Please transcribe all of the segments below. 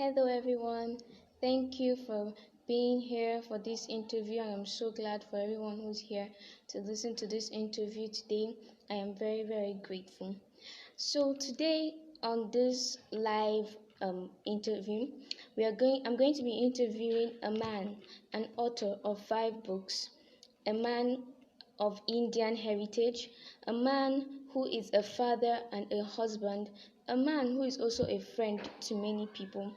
Hello, everyone. Thank you for being here for this interview. I am so glad for everyone who's here to listen to this interview today. I am very, very grateful. So today on this live interview, I'm going to be interviewing a man, an author of 5 books, a man of Indian heritage, a man who is a father and a husband, a man who is also a friend to many people.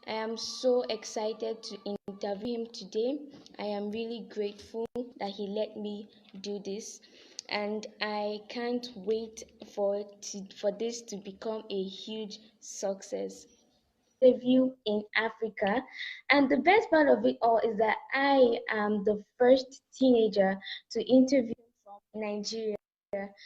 I am so excited to interview him today. I am really grateful that he let me do this, and I can't wait for this to become a huge success. Interview in Africa, and the best part of it all is that I am the first teenager to interview from Nigeria.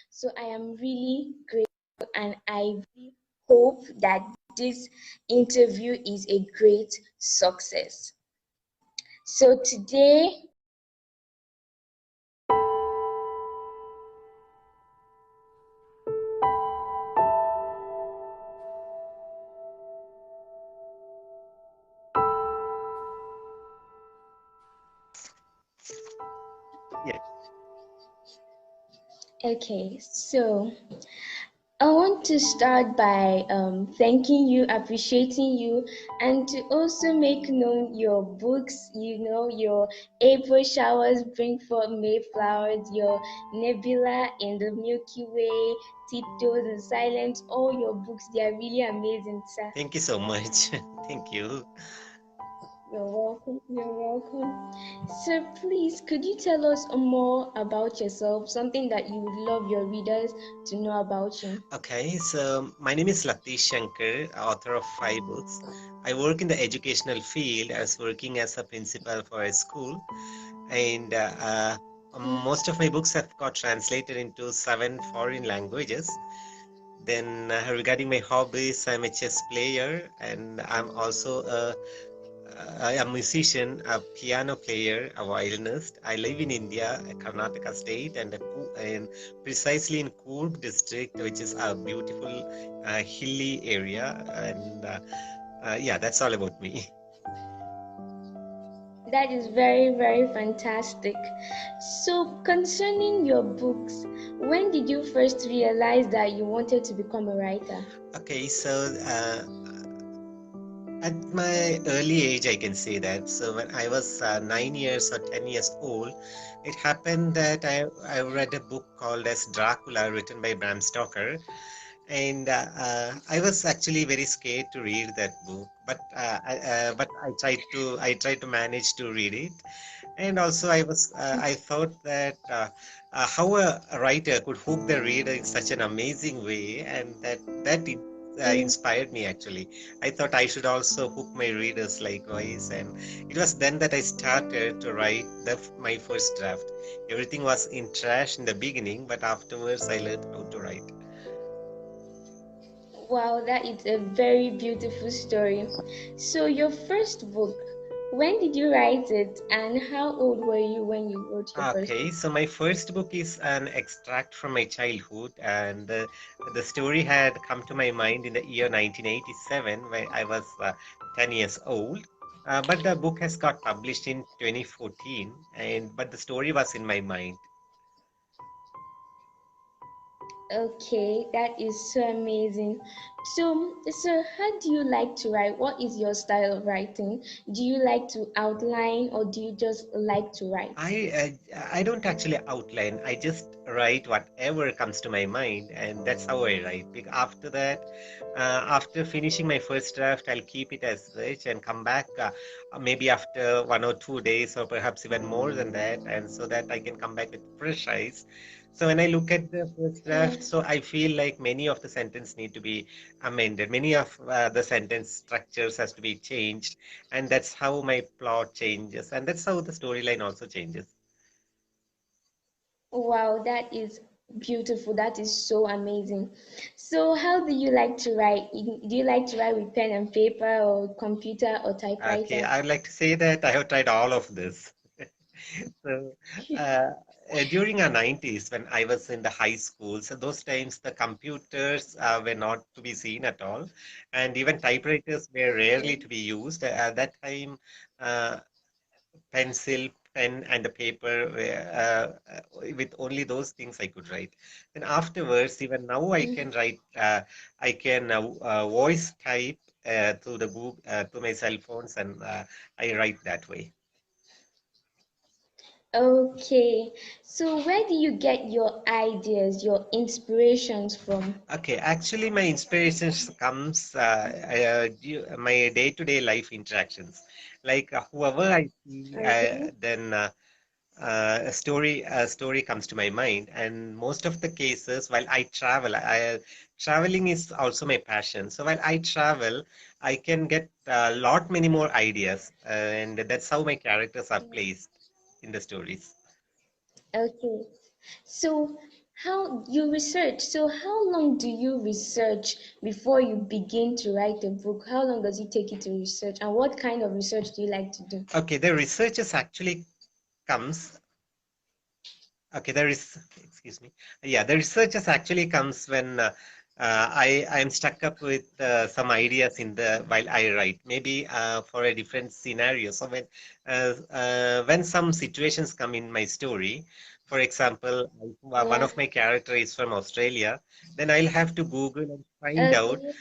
So I am really grateful, and I really hope that this interview is a great success. So today, Yeah. okay, so I want to start by thanking you, appreciating you, and to also make known your books. Your April showers bring forth Mayflowers, your Nebula in the Milky Way, Tiptoe To Silence. All your books, they are really amazing, sir. Thank you so much. Thank you. You're welcome. You're welcome. So please, could you tell us more about yourself? Something that you would love your readers to know about you. Okay, so my name is Latish Shankar, author of 5 books. I work in the educational field as working as a principal for a school, and most of my books have got translated into 7 foreign languages. Then, regarding my hobbies, I'm a chess player, and I'm also a musician, a piano player, a violinist. I live in India, Karnataka state, and precisely in Coorg district, which is a beautiful hilly area. And yeah, that's all about me. That is very, very fantastic. So, concerning your books, when did you first realize that you wanted to become a writer? Okay, so at my early age, I can say that. So when I was 9 years or 10 years old, it happened that I read a book called as Dracula, written by Bram Stoker, and I was actually very scared to read that book, but I tried to manage to read it, and also I thought that how a writer could hook the reader in such an amazing way, and that Mm. inspired me actually. I thought I should also hook my readers likewise, and it was then that I started to write my first draft. Everything was in trash in the beginning, but afterwards I learned how to write. Wow, that is a very beautiful story. So, your first book, when did you write it, and how old were you when you wrote your first Okay, book? so my first book is an extract from my childhood, and the story had come to my mind in the year 1987 when I was 10 years old. But the book has got published in 2014, but the story was in my mind. Okay, that is so amazing. So how do you like to write? What is your style of writing? Do you like to outline or do you just like to write? I don't actually outline. I just write whatever comes to my mind, and that's how I write. After that, after finishing my first draft, I'll keep it as such and come back maybe after 1 or 2 days, or perhaps even more than that, and so that I can come back with fresh eyes. So when I look at the first Yeah. draft, so I feel like many of the sentence need to be amended. Many of the sentence structures has to be changed, and that's how my plot changes, and that's how the storyline also changes. Wow, that is beautiful. That is so amazing. So how do you like to write? Do you like to write with pen and paper or computer or Okay, typewriter? I'd like to say that I have tried all of this. So uh, During our 90s, when I was in the high school, so those times the computers were not to be seen at all, and even typewriters were rarely to be used. At that time, uh, pencil, pen, and the paper were, with only those things I could write. Then afterwards, even now I can write, I can voice type through the book, to my cell phones, and I write that way. Okay, so where do you get your ideas, your inspirations from? Okay, actually, my inspirations comes my day-to-day life interactions. Like whoever I see, Okay. then a story comes to my mind. And most of the cases, while I travel, traveling is also my passion. So while I travel, I can get a lot many more ideas, and that's how my characters are placed in the stories. Okay. So how long do you research before you begin to write a book? How long does it take you to research? And what kind of research do you like to do? Okay, the researchers actually comes Okay, excuse me. Yeah, the researches actually comes when I am stuck up with some ideas in the while I write, maybe for a different scenario. So when some situations come in my story, for example, one Yeah. of my character is from Australia, then I'll have to Google and find out Okay.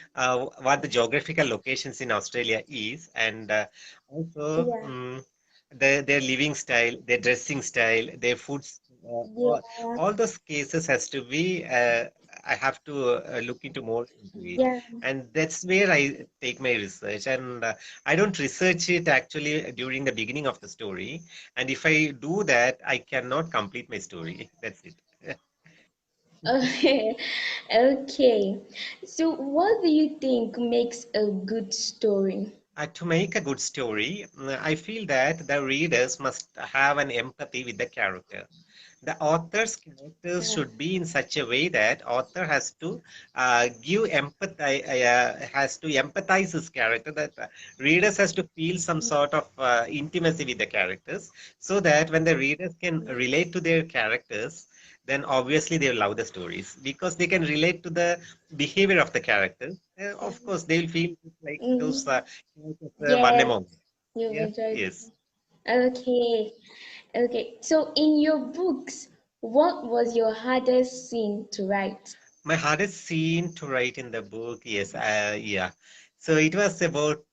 what the geographical locations in Australia is, and also Yeah. their living style, their dressing style, their food, Yeah. all those cases has to be I have to look into more into it, Yeah. and that's where I take my research. And I don't research it actually during the beginning of the story, and if I do that I cannot complete my story. That's it. Okay. Okay. So what do you think makes a good story? To make a good story, I feel that the readers must have an empathy with the character. The author's characters Yeah. should be in such a way that author has to empathize his character, that readers has to feel some sort of intimacy with the characters, so that when the readers can relate to their characters, then obviously they will love the stories because they can relate to the behavior of the characters. Of course they will feel like those Mm, characters one yes, among them. you've Yeah, enjoyed. yes. Okay. Okay. So in your books, what was your hardest scene to write? My hardest scene to write in the book, yes, yeah. So it was about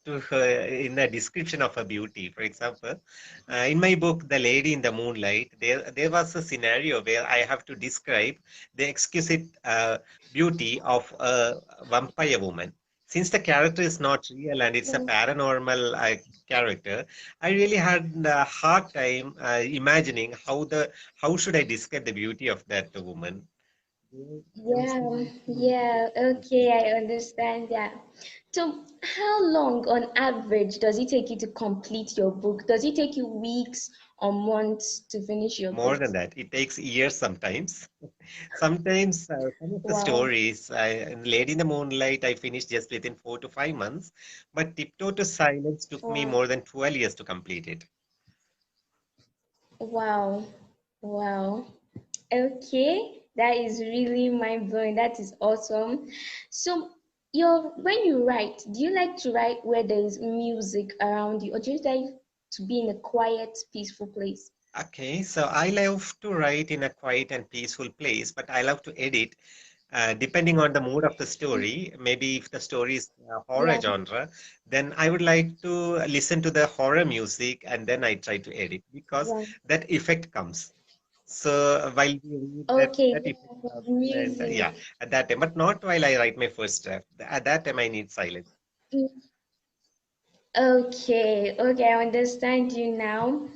in the description of a beauty. For example, in my book, The Lady in the Moonlight, there was a scenario where I have to describe the exquisite beauty of a vampire woman. Since the character is not real and it's a Yeah. paranormal character, I really had a hard time imagining how should I describe the beauty of that woman. Hence, Yeah, yeah, okay, I understand that. So, how long on average does it take you to complete your book? Does it take you weeks or months to finish your more book? than that, it takes years sometimes. Sometimes some of the Wow, stories, in Lady in the Moonlight, I finished just within 4 to 5 months, but Tiptoe to Silence took me wow, more than 12 years to complete it. wow, wow. Okay, that is really mind blowing. That is awesome. So, when you write, do you like to write where there is music around you, or do you like to be in a quiet, peaceful place? Okay, so I love to write in a quiet and peaceful place, but I love to edit depending on the mood of the story. Maybe if the story is horror Yeah, genre, then I would like to listen to the horror music and then I try to edit because yeah. that effect comes. So while we read Okay, that effect yeah, comes, and music. yeah, at that time, but not while I write my first draft. At that time, I need silence. Mm, okay, okay, I understand you now.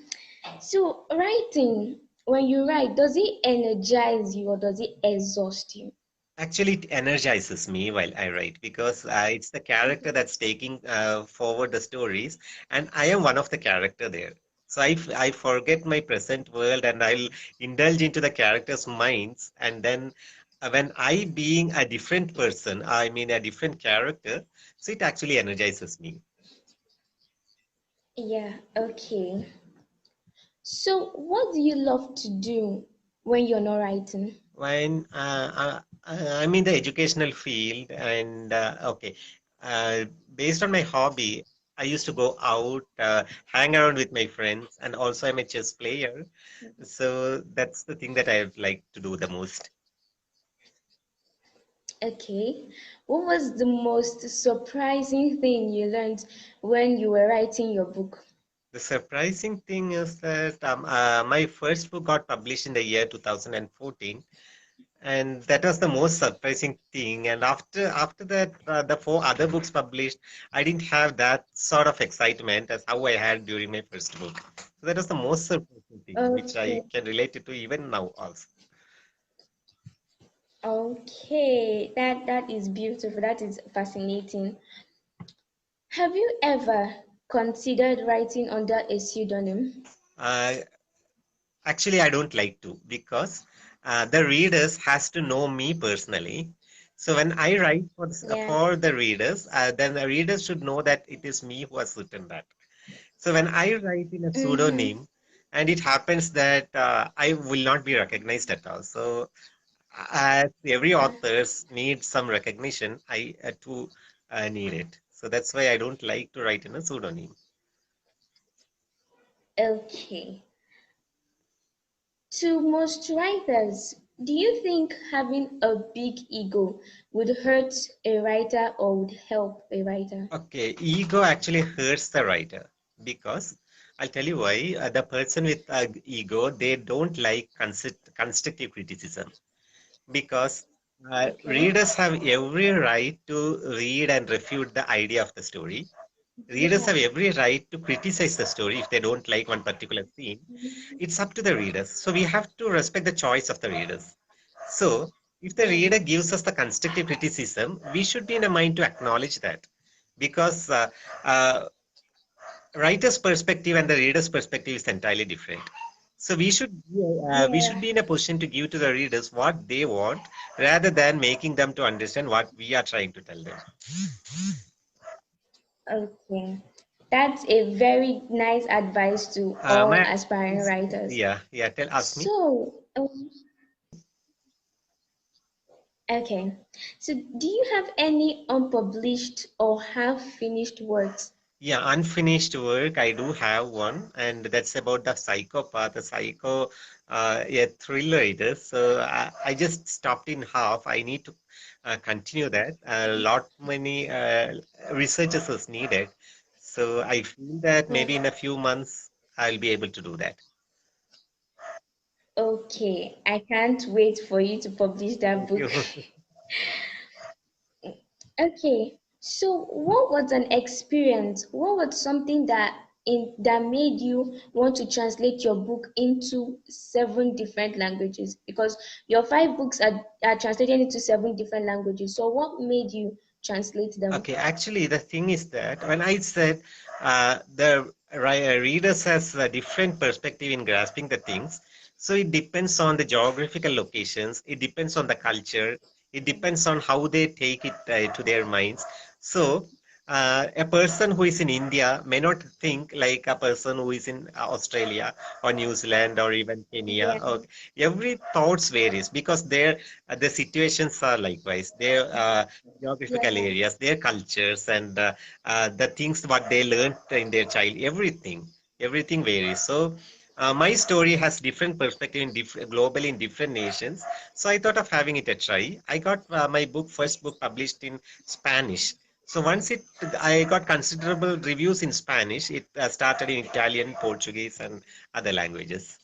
So, writing, when you write, does it energize you or does it exhaust you? Actually, it energizes me while I write because it's the character that's taking forward the stories, and I am one of the character there. So I forget my present world and I'll indulge into the characters' minds, and then when I being a different person, I mean a different character, so it actually energizes me. Yeah, okay. So, what do you love to do when you're not writing? When I'm in the educational field, and okay, uh, based on my hobby, I used to go out, hang around with my friends, and also I'm a chess player. So that's the thing that I like to do the most. Okay. What was the most surprising thing you learned when you were writing your book? The surprising thing is that my first book got published in the year 2014, and that was the most surprising thing. And after that, the four other books published, I didn't have that sort of excitement as how I had during my first book. So that was the most surprising thing, which I Okay. can relate it to even now also. Okay. That is beautiful. That is fascinating. Have you ever considered writing under a pseudonym? uh, Actually, I don't like to, because the readers has to know me personally. So when I write Yeah. for the readers, then the readers should know that it is me who has written that. So when I write in a Mm-hmm. pseudonym, and it happens that I will not be recognized at all. So as every authors need some recognition, I too need it. So that's why I don't like to write in a pseudonym. Okay. To most writers, do you think having a big ego would hurt a writer or would help a writer? Okay, ego actually hurts the writer, because I'll tell you why. The person with ego, they don't like constructive criticism, because Okay. readers have every right to read and refute the idea of the story. Readers Yeah. have every right to criticize the story if they don't like one particular scene. Mhm. It's up to the readers. So we have to respect the choice of the readers. So if the Yeah. reader gives us the constructive criticism, we should be in a mind to acknowledge that, because uh, writer's perspective and the reader's perspective is entirely different. So we should Yeah. be in a position to give to the readers what they want, rather than making them to understand what we are trying to tell them. Okay. That's a very nice advice to all My aspiring writers. yeah, ask me. So, okay. So, do you have any unpublished or half-finished works? Yeah, unfinished work. I do have one, and that's about the psychopath, the psycho, a thriller it is. So I just stopped in half. I need to continue that. A lot many researchers is needed. So I feel that Yeah. maybe in a few months I'll be able to do that. Okay. I can't wait for you to publish that Thank book. you. Okay. So, what was an experience? What was something that made you want to translate your book into seven different languages? Because your five books are translated into seven different languages. So, what made you translate them? Okay, actually, the thing is that when I said the readers has a different perspective in grasping the things, so it depends on the geographical locations, it depends on the culture, it depends on how they take it to their minds. So a person who is in India may not think like a person who is in Australia or New Zealand or even Kenya. Yeah, Or every thoughts varies, because their the situations are likewise. Their geographical yeah. areas, their cultures, and the things what they learned in their child, everything varies. So my story has different perspective in different globally in different nations. So I thought of having it a try. I got my first book published in Spanish. So once I got considerable reviews in Spanish. It started in Italian, Portuguese, and other languages.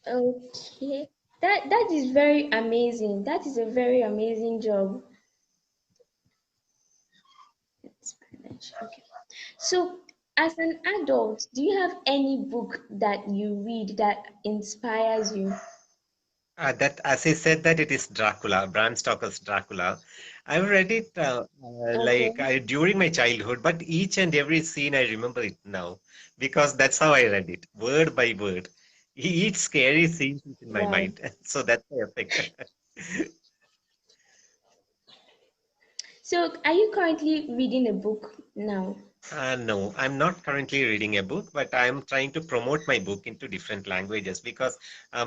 Okay. That is very amazing. That is a very amazing job. Spanish. Okay. So, as an adult, do you have any book that you read that inspires you? That, as I said, that it is Dracula, Bram Stoker's Dracula. I've read it like Okay. during my childhood, but each and every scene I remember it now, because that's how I read it, word by word. Each scary scene is in my Wow. mind, so that's the effect. So, are you currently reading a book now? No, I'm not currently reading a book, but I'm trying to promote my book into different languages because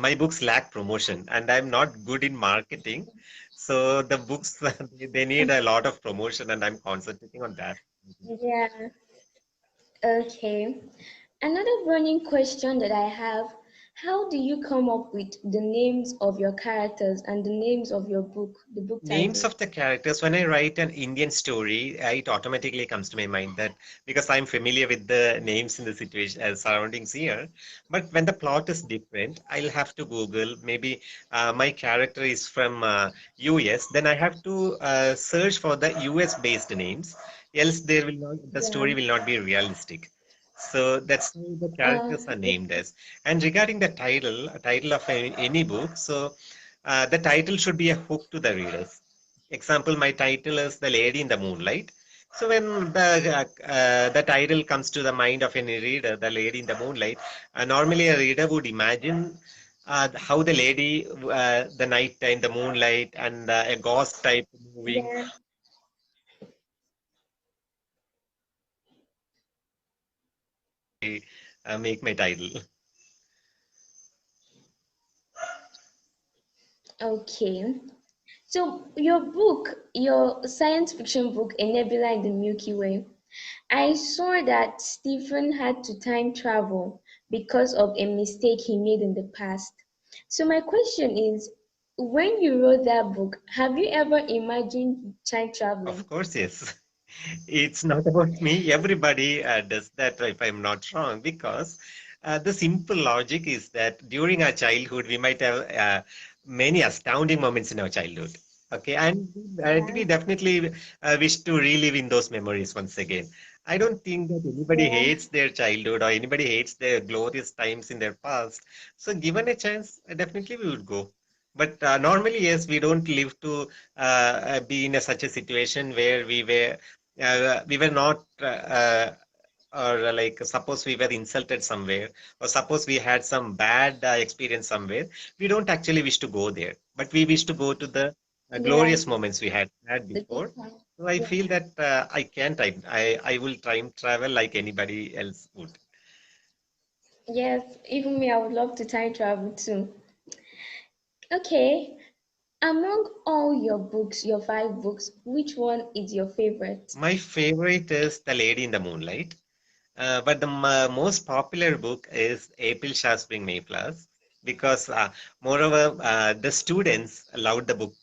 my books lack promotion and I'm not good in marketing. So the books, they need a lot of promotion and I'm concentrating on that. Yeah. Okay. Another burning question that I have, how do you come up with the names of your characters and the names of your book, the book Names title? of the characters, when I write an Indian story, it automatically comes to my mind that because I'm familiar with the names in the situation surroundings here. But when the plot is different, I'll have to Google. Maybe my character is from US, then I have to search for the US based names. Else, the Yeah. story will not be realistic. So that's how the characters are Okay. named as. And regarding the title, a title of any book, so the title should be a hook to the readers. Example, my title is The Lady in the Moonlight. So when the title comes to the mind of any reader, The Lady in the Moonlight, normally a reader would imagine how the lady, the night time, the moonlight, and a ghost type moving Yeah. make my title. Okay. So your book, your science fiction book, A Nebula in the Milky Way, I saw that Stephen had to time travel because of a mistake he made in the past. So my question is, when you wrote that book, have you ever imagined time Of traveling? course, yes. It's not about me. Everybody does that, if I'm not wrong, because the simple logic is that during our childhood, we might have many astounding moments in our childhood. Okay, and we Yeah, definitely wish to relive in those memories once again. I don't think that anybody yeah, hates their childhood or anybody hates their glorious times in their past. So, given a chance, definitely we would go. But normally, yes, we don't live to be in such a situation where we were not or like suppose we were insulted somewhere or suppose we had some bad experience somewhere, we don't actually wish to go there, but we wish to go to the yeah, glorious moments we had the good before. time. So I Yeah. feel that I can't I will time travel like anybody else would. Yes, even me, I would love to time travel too. Okay, among all your books, your 5 books, which one is your favorite? My favorite is The Lady in the Moonlight. But the most popular book is April Shah Spring Mayflowers because, moreover, the students loved the book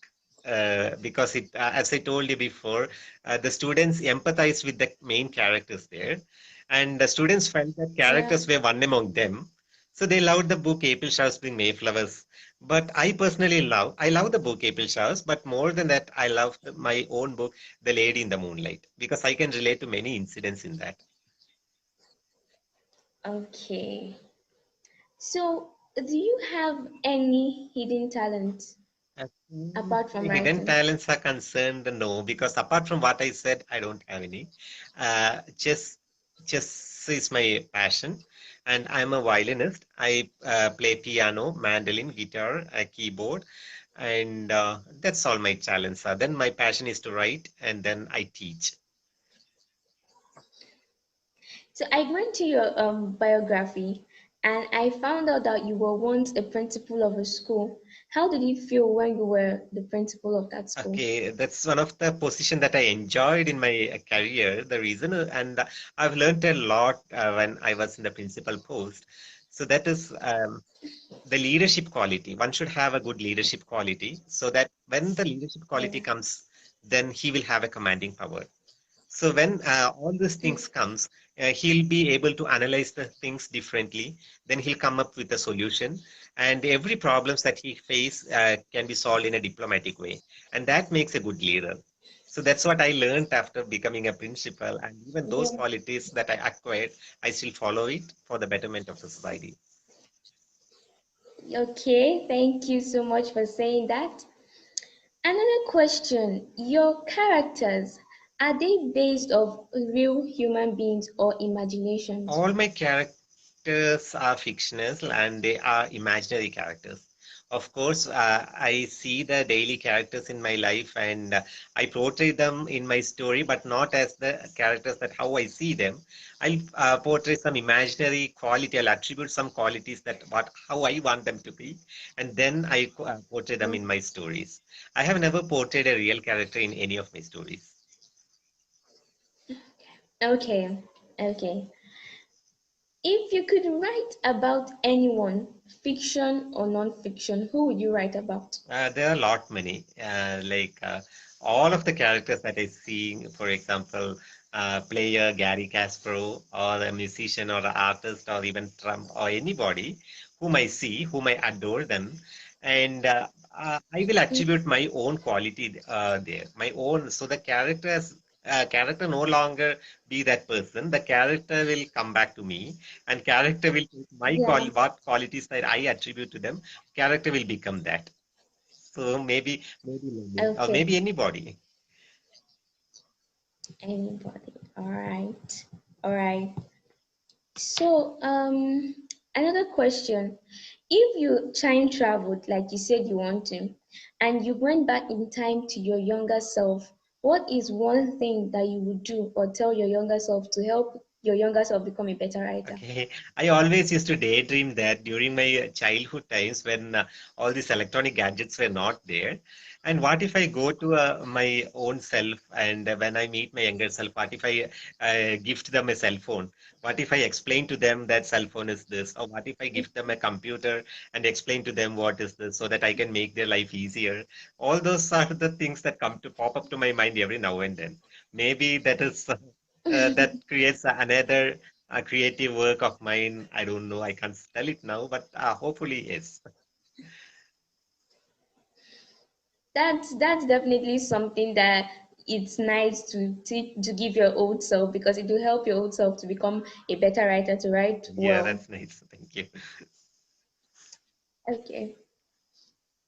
because as I told you before, the students empathized with the main characters there, and the students felt that Yeah. characters were one among them. So they loved the book April Showers Spring Mayflowers. But I love the book April Showers, but more than that, I love my own book, The Lady in the Moonlight, because I can relate to many incidents in that. Okay. So, do you have any hidden talent As far as apart from my hidden writing? talents are concerned, no, because apart from what I said, I don't have any. Chess, chess is my passion, and I'm a violinist. I play piano, mandolin, guitar, keyboard, and that's all my talents are. Then my passion is to write, and then I teach. So, I went to your biography and I found out that you were once a principal of a school. How did it feel when you were the principal of that school? Okay, that's one of the position that I enjoyed in my career. The reason, and I've learned a lot when I was in the principal post. So that is the leadership quality. One should have a good leadership quality so that when the leadership quality Yeah. comes, then he will have a commanding power. So when all these Mm. things comes, he'll be able to analyze the things differently. Then he'll come up with a solution, and every problems that he face can be solved in a diplomatic way, and that makes a good leader. So that's what I learned after becoming a principal, and even those Yeah. qualities that I acquired, I still follow it for the betterment of the society. Okay, thank you so much for saying that. Another question, your characters, are they based off real human beings or imaginations? All my characters are fictional and they are imaginary characters. Of course, I see the daily characters in my life and I portray them in my story, but not as the characters that how I see them. I'll portray some imaginary quality. I'll attribute some qualities that what how I want them to be, and then I portray them in my stories. I have never portrayed a real character in any of my stories. Okay, okay. If you could write about anyone, fiction or non-fiction, who would you write about? There are a lot many, all of the characters that I see, for example, player Gary Kasparov, or a musician or an artist, or even Trump, or anybody whom I see, whom I adore them, and I will attribute my own quality there, my own. So the character no longer be that person. The character will come back to me, and character will take my Yeah, what qualities that I attribute to them. Character will become that. So maybe Lily, or okay. maybe anybody. Anybody. All right. All right. So, another question. If you time traveled, like you said you want to, and you went back in time to your younger self, what is one thing that you would do or tell your younger self to help your younger self become a better writer? Okay, I always used to daydream that during my childhood times when all these electronic gadgets were not there. And what if I go to my own self and when I meet my younger self, what if I gift them a cell phone? What if I explain to them that cell phone is this? Or what if I gift them a computer and explain to them what is this so that I can make their life easier? All those are the things that come to pop up to my mind every now and then. Maybe that is that creates another a creative work of mine. I don't know. I can't tell it now, but hopefully, yes. That's definitely something that it's nice to teach to give your old self because it will help your old self to become a better writer to write Yeah, well. that's nice. Thank you. Okay.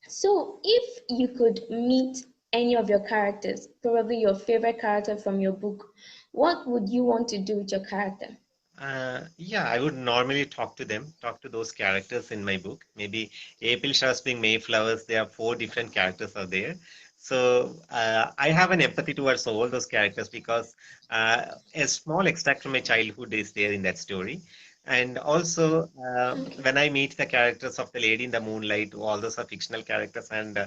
So, if you could meet any of your characters, probably your favorite character from your book, what would you want to do with your character? Yeah, I would normally talk to those characters in my book. Maybe April Showers being Mayflowers, there are four different characters out there. So I have an empathy towards all those characters because a small extract from my childhood is there in that story. And also, Okay. when I meet the characters of the Lady in the Moonlight, all those are fictional characters and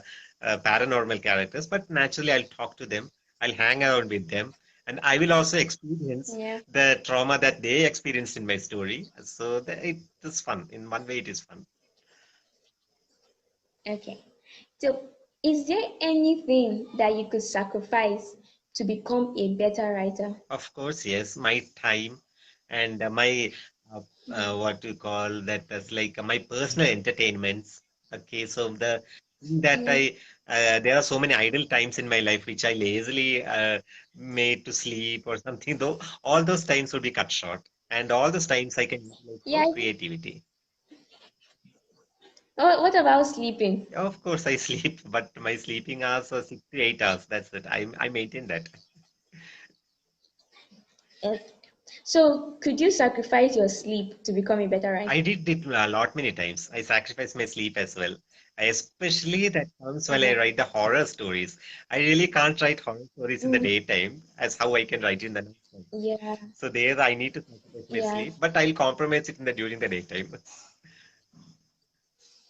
paranormal characters, but naturally I'll talk to them, I'll hang around with them, and I will also experience Yeah. the trauma that they experienced in my story. So it is fun. In one way, it is fun. Okay. So, is there anything that you could sacrifice to become a better writer? Of course, yes, my time and my what you call that as like my personal entertainments. Okay, so the thing that Yeah. I there are so many idle times in my life which I lazily made to sleep or something. Though all those times would be cut short, and all those times I can utilize for Yeah. creativity. What about sleeping? Of course, I sleep, but my sleeping hours are 6 to 8 hours. That's it. I maintain that. Okay. So, could you sacrifice your sleep to become a better I writer? did it a lot many times. I sacrifice my sleep as well. I especially that comes while I Yeah. write the horror stories. I really can't write horror stories in the Mm, daytime as how I can write in the night. yeah. So there I need to sacrifice my Yeah. sleep, but I'll compromise it in the during the daytime.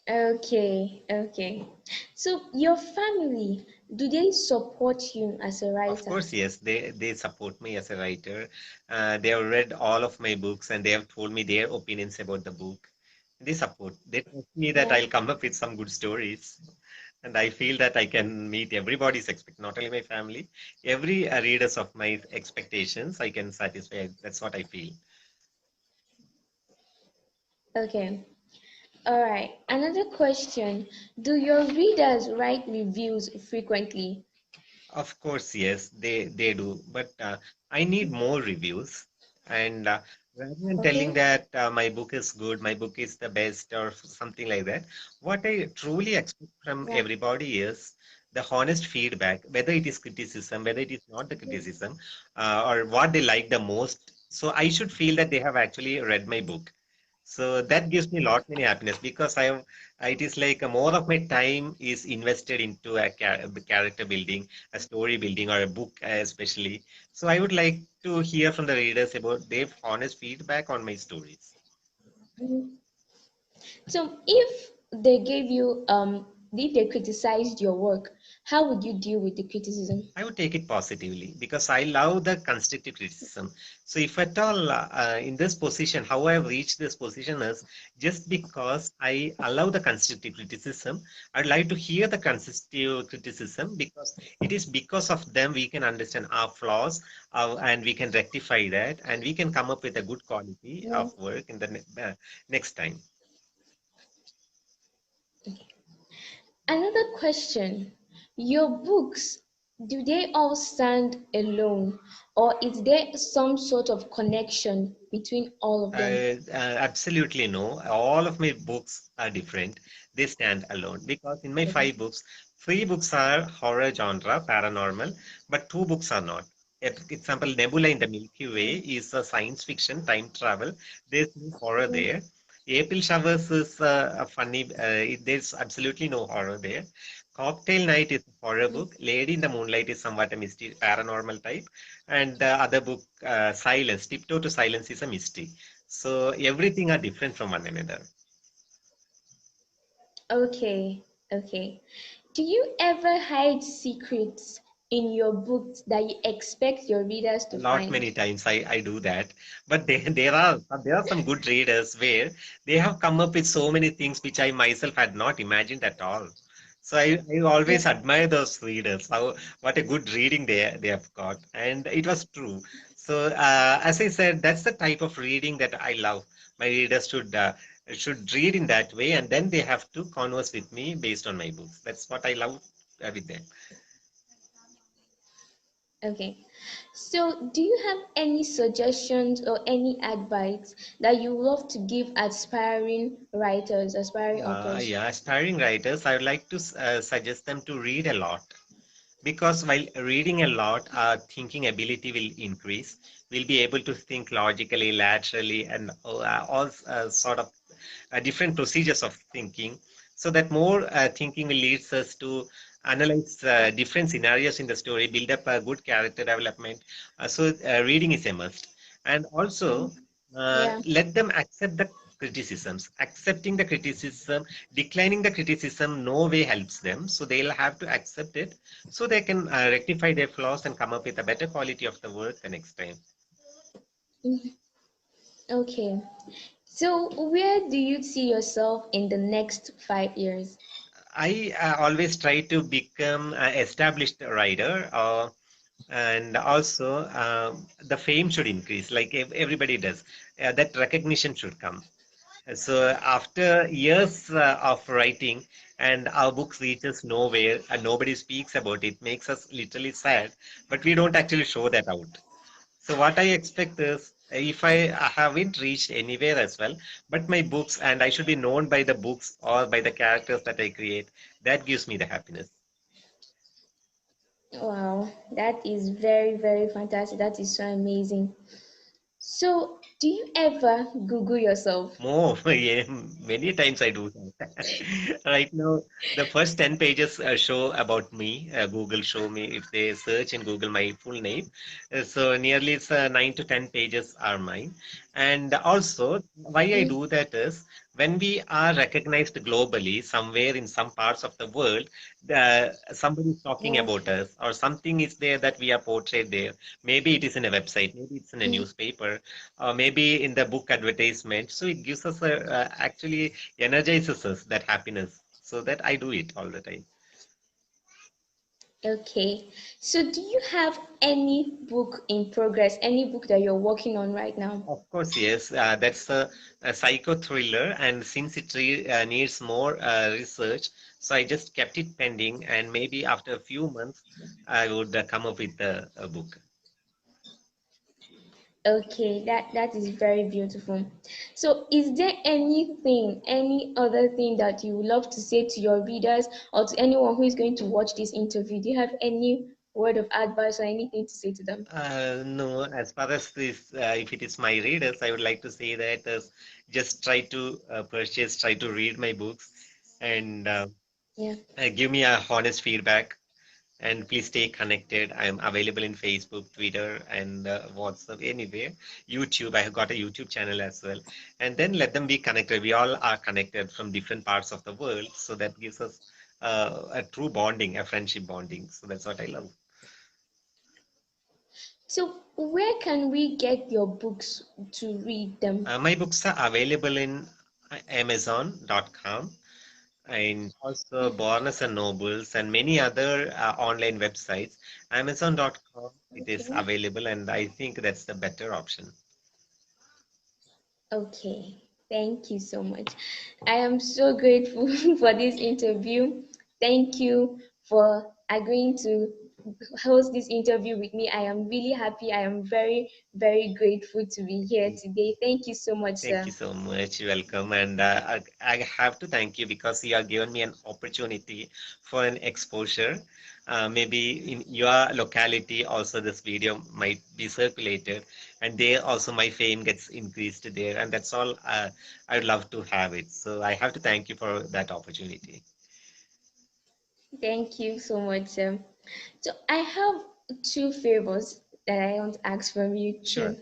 Okay. Okay. So, your family, do they support you as a Of writer? course, yes, they support me as a writer. They have read all of my books and they have told me their opinions about the book. They support. They trust me that Yeah. I'll come up with some good stories, and I feel that I can meet everybody's expect, not only my family, every readers of my expectations. I can satisfy. That's what I feel. Okay. All right. Another question. Do your readers write reviews frequently? Of course, yes, they do. But I need more reviews. And rather than telling Okay. that my book is good, my book is the best, or something like that, what I truly expect from Yeah. everybody is the honest feedback, whether it is criticism, whether it is not the criticism, or what they like the most. So I should feel that they have actually read my book. So that gives me lot many happiness because it is like more of my time is invested into a character building, a story building, or a book especially. So I would like to hear from the readers about their honest feedback on my stories. Mhm. So if they gave you if they criticized your work, how would you deal with the criticism? I would take it positively because I love the constructive criticism. So, if at all in this position, how I have reached this position is just because I allow the constructive criticism. I'd like to hear the constructive criticism because it is because of them we can understand our flaws and we can rectify that and we can come up with a good quality Yeah. of work in the next time. Another question. Your books, do they all stand alone, or is there some sort of connection between all of them? Absolutely no. All of my books are different. They stand alone because in my Okay. five books, three books are horror genre, paranormal, but two books are not. Example, Nebula in the Milky Way is a science fiction time travel. There's no horror Mm, there. April Showers is a funny. There's absolutely no horror there. Cocktail Night is a horror mm. book. Lady in the Moonlight is somewhat a mystery, paranormal type, and the other book, Silence, Tiptoe to Silence, is a mystery. So everything are different from one another. Okay, okay. Do you ever hide secrets in your books that you expect your readers A to lot find? many times I do that, but there are some good readers where they have come up with so many things which I myself had not imagined at all. So I always Yeah. admire those readers. How what a good reading they have got, and it was true. So as I said, that's the type of reading that I love. My readers should read in that way, and then they have to converse with me based on my books. That's what I love with them. Okay. So, do you have any suggestions or any advice that you love to give aspiring writers, aspiring authors? Yeah, aspiring writers, I would like to suggest them to read a lot because while reading a lot, our thinking ability will increase. We'll be able to think logically, laterally, and all sort of different procedures of thinking. So that more thinking will leads us to analyze different scenarios in the story, build up a good character development. Reading is a must, and Mm, also yeah. let them accept the criticisms. Accepting the criticism, declining the criticism, no way helps them. So they'll have to accept it, so they can rectify their flaws and come up with a better quality of the work the next time. Mm, okay. So, where do you see yourself in the next 5 years? I always try to become an established rider, and also the fame should increase, like everybody does. That recognition should come. So after years of writing, and our books reaches nowhere, and nobody speaks about it, makes us literally sad. But we don't actually show that out. So what I expect is if I haven't reached anywhere as well, but my books and I should be known by the books or by the characters that I create, that gives me the happiness. Wow, that is very, very fantastic. That is so amazing. So, do you ever Google yourself? More, yeah, many times I do that. Right now, the first 10 pages show about me. Google show me if they search in Google my full name. So nearly it's 9 to 10 pages are mine. And also, why I Mm, do that is when we are recognized globally, somewhere in some parts of the world, somebody is talking yeah. about us or something is there that we are portrayed there. Maybe it is in a website, maybe it's in a Mm, newspaper, maybe in the book advertisement. So it gives us actually energizes us that happiness. So that I do it all the time. okay. So, do you have any book in progress? Any book that you're working on right now? Of course, yes. That's a psycho thriller, and since it needs more research, so I just kept it pending, and maybe after a few months, I would come up with a book. Okay, that is very beautiful. So, is there anything, any other thing that you would love to say to your readers or to anyone who is going to watch this interview? Do you have any? word of advice or anything to say to them? No, as far as this, if it is my readers, I would like to say that just try to purchase, try to read my books, and Yeah. give me a honest feedback. And please stay connected. I am available in Facebook, Twitter, and WhatsApp, anywhere. YouTube, I have got a YouTube channel as well. And then let them be connected. We all are connected from different parts of the world, so that gives us a true bonding, a friendship bonding. So that's what I love. So where can we get your books to read them? My books are available in Amazon.com and also Barnes and Nobles and many other online websites. Amazon.com, it is Okay. available, and I think that's the better option. Okay. Thank you so much. I am so grateful for this interview. Thank you for agreeing to host this interview with me. I am really happy. I am very, very grateful to be here today. Thank you so much, Thank sir. you so much. Welcome. And I have to thank you because you have given me an opportunity for an exposure. Maybe in your locality, also this video might be circulated, and there also my fame gets increased there. And that's all I would love to have it. So I have to thank you for that opportunity. Thank you so much, sir. So I have two favors that I want to ask from you Sure. too.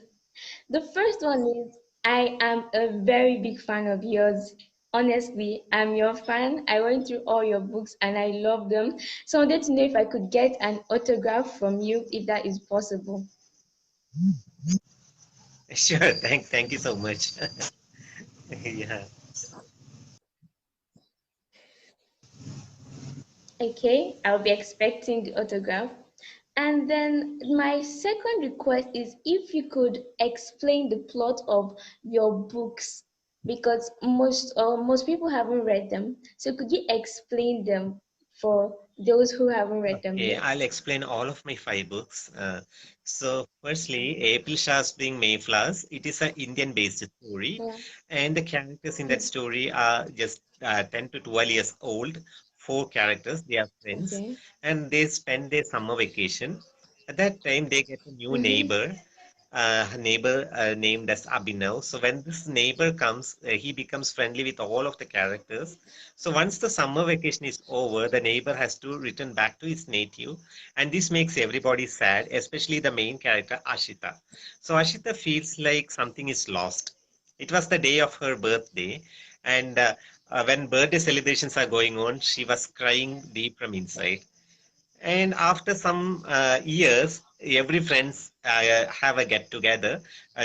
The first one is I am a very big fan of yours. Honestly, I'm your fan. I went through all your books and I love them. So I wanted to know if I could get an autograph from you, if that is possible. Sure. Thank you so much. Yeah. Okay, I'll be expecting the autograph. And then my second request is if you could explain the plot of your books because most people haven't read them. So could you explain them for those who haven't read them Okay, yet? I'll explain all of my five books. So, firstly, April Shah's Being Mayflowers. It is an Indian-based story, Yeah. and the characters in that Mm. story are just 10 to 12 years old. Four characters, they are friends, Okay. and they spend their summer vacation. At that time, they get a new Mm-hmm. neighbor named as Abhinav. So when this neighbor comes, he becomes friendly with all of the characters. So once the summer vacation is over, the neighbor has to return back to his native, and this makes everybody sad, especially the main character Ashita. So Ashita feels like something is lost. It was the day of her birthday, and when birthday celebrations are going on, she was crying deep from inside. And after some years, every friends have a get together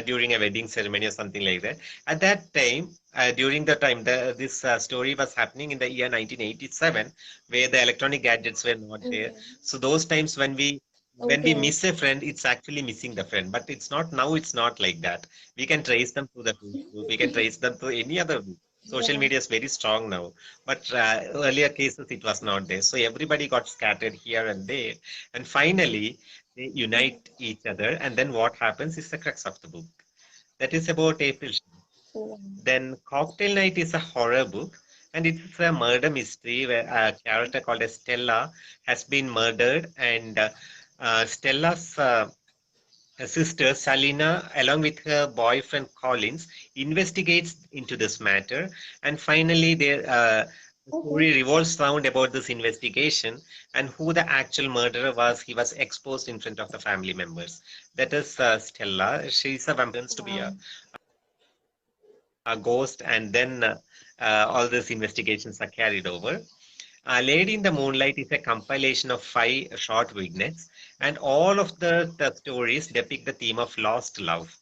during a wedding ceremony or something like that. At that time, during the time, this story was happening in the year 1987, where the electronic gadgets were not there. Okay. So those times when we Okay. miss a friend, it's actually missing the friend. But it's not now. It's not like that. We can trace them to the Facebook. We can trace them to any other. Social Yeah. media is very strong now, but earlier cases it was not there. So everybody got scattered here and there, and finally they Mm. unite each other. And then what happens is the crux of the book. That is about April. Wow. Then Cocktail Night is a horror book, and it's a murder mystery where a character called as Stella has been murdered, and Stella's her sister Salina, along with her boyfriend Collins, investigates into this matter, and finally, the Okay. story revolves around about this investigation and who the actual murderer was. He was exposed in front of the family members. That is Stella. She's a vampire to be Wow. a ghost, and then all these investigations are carried over. Lady in the Moonlight is a compilation of five short vignettes, and all of the stories depict the theme of lost love.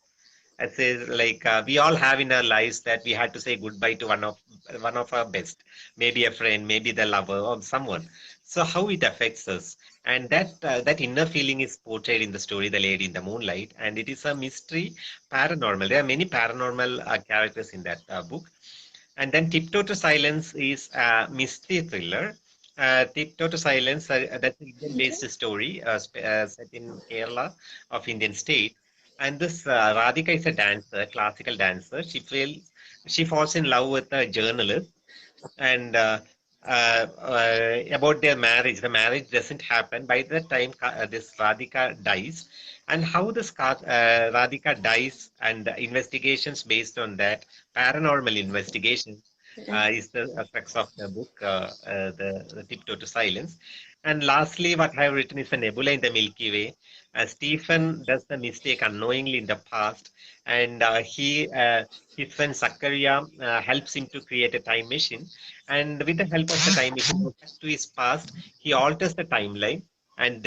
I say like we all have in our lives that we had to say goodbye to one of our best, maybe a friend, maybe the lover or someone. So how it affects us, and that inner feeling is portrayed in the story, The Lady in the Moonlight, and it is a mystery, paranormal. There are many paranormal characters in that book, and then Tiptoe to Silence is a mystery thriller. Tiptoe to Silence, that's an Okay. Indian-based story set in Kerala of Indian state. And this Radhika is a dancer, classical dancer. She falls in love with a journalist, and about their marriage. The marriage doesn't happen. By the time this Radhika dies, and how this Radhika dies, and the investigations based on that, paranormal investigation, is the crux of the book, the Tiptoe to Silence. And lastly, what I have written is a nebula in the Milky Way. Stephen does the mistake unknowingly in the past, and his friend Zakaria helps him to create a time machine, and with the help of the time machine, he goes back to his past. He alters the timeline, and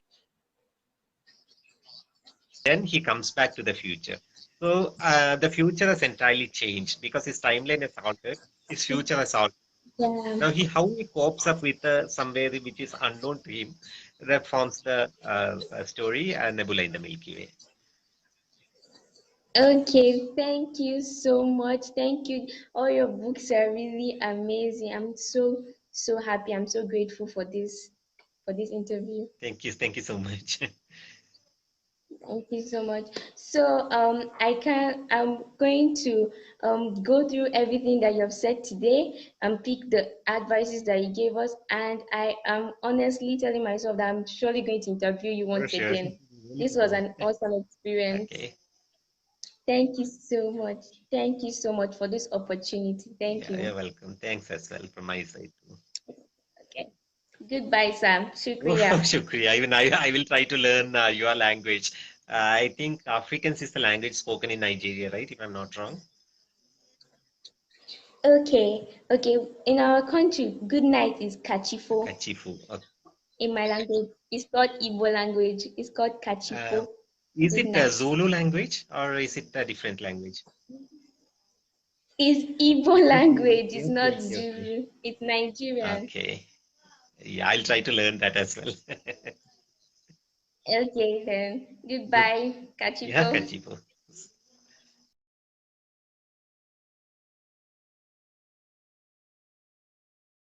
then he comes back to the future. So the future has entirely changed because his timeline is altered. His future has altered. Yeah. Now how he copes up with somewhere which is unknown to him, that forms the story Nebula in the Milky Way. Okay, thank you so much. Thank you. All your books are really amazing. I'm so happy. I'm so grateful for this interview. Thank you so much. Thank you so much. So I'm going to go through everything that you have said today and pick the advices that you gave us. And I am honestly telling myself that I'm surely going to interview you For once sure. again. Looking This was forward. an awesome experience. Okay. Thank you so much. Thank you so much for this opportunity. Thank Yeah, you. you're welcome. Thanks as well from my side too. Okay. Goodbye, Sam. Oh, Shukriya. Shukriya. Even I will try to learn your language. I think Afrikaans is the language spoken in Nigeria, right? If I'm not wrong. Okay. Okay. In our country, good night is kachifo. Kachifu. Okay. In my language, it's called Igbo language. It's called Uh, kachifo. is Good it a night. Zulu language or is it a different language? It's Igbo language. It's Okay, not okay, okay. Zulu. It's Nigerian. Okay. Yeah, I'll try to learn that as well. Okay then. Good. Goodbye, Yeah, kachifo. Kachifu.